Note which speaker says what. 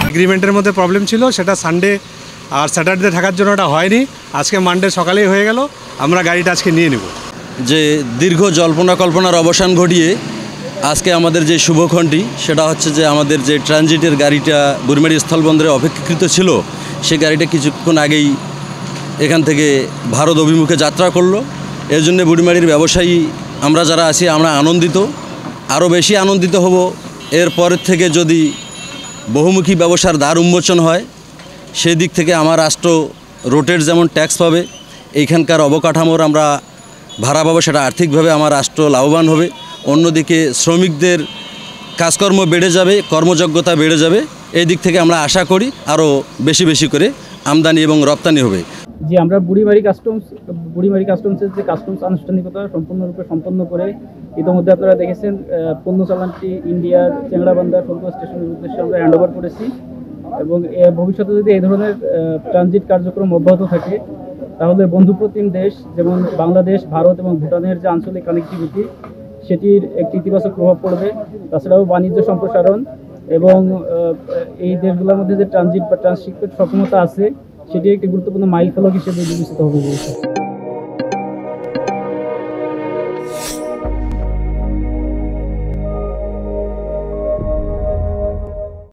Speaker 1: এগ্রিমেন্টের মধ্যে প্রবলেম ছিল, সেটা সানডে আর স্যাটারডে থাকার জন্য ওটা হয়নি। আজকে মানডে সকালেই হয়ে গেল, আমরা গাড়িটা আজকে নিয়ে নেব।
Speaker 2: যে দীর্ঘ জল্পনা কল্পনার অবসান ঘটিয়ে আজকে আমাদের যে শুভক্ষণটি সেটা হচ্ছে যে আমাদের যে ট্রানজিটের গাড়িটা বুড়িমারি স্থলবন্দরে অপেক্ষাকৃত ছিল, সেই গাড়িটা কিছুক্ষণ আগেই এখান থেকে ভারত অভিমুখে যাত্রা করলো। এর জন্য বুড়িমারির ব্যবসায়ী আমরা যারা আছি আমরা আনন্দিত, আরও বেশি আনন্দিত হব এরপরের থেকে যদি বহুমুখী ব্যবসার দ্বার উন্মোচন হয়। সেই দিক থেকে আমার রাষ্ট্র রোটের যেমন ট্যাক্স পাবে, এইখানকার অবকাঠামোর আমরা ভাড়া পাবো, সেটা আর্থিকভাবে আমার রাষ্ট্র লাভবান হবে। অন্যদিকে শ্রমিকদের কাজকর্ম বেড়ে যাবে, কর্মযোগ্যতা বেড়ে যাবে। এই দিক থেকে আমরা আশা করি আরও বেশি বেশি করে আমদানি এবং রপ্তানি হবে।
Speaker 3: যে আমরা বুড়িমারি কাস্টমসের যে কাস্টমস আনুষ্ঠানিকতা সম্পূর্ণরূপে সম্পন্ন করে ইতিমধ্যে আপনারা দেখেছেন পণ্য চালানটি ইন্ডিয়ার চেংড়াবান্ধা শুল্ক স্টেশনের উদ্দেশ্যে আমরা হ্যান্ডওভার করেছি। এবং ভবিষ্যতে যদি এই ধরনের ট্রানজিট কার্যক্রম অব্যাহত থাকে তাহলে বন্ধুপ্রতিম দেশ যেমন বাংলাদেশ, ভারত এবং ভুটানের যে আঞ্চলিক কানেক্টিভিটি সেটির একটি ইতিবাচক প্রভাব পড়বে। তাছাড়াও বাণিজ্য সম্প্রসারণ এবং এই দেশগুলোর মধ্যে যে ট্রানজিট বা ট্রান্সশিপমেন্ট সক্ষমতা আছে সেটি একটি গুরুত্বপূর্ণ মাইলফলক হিসেবে বিবেচিত হবে।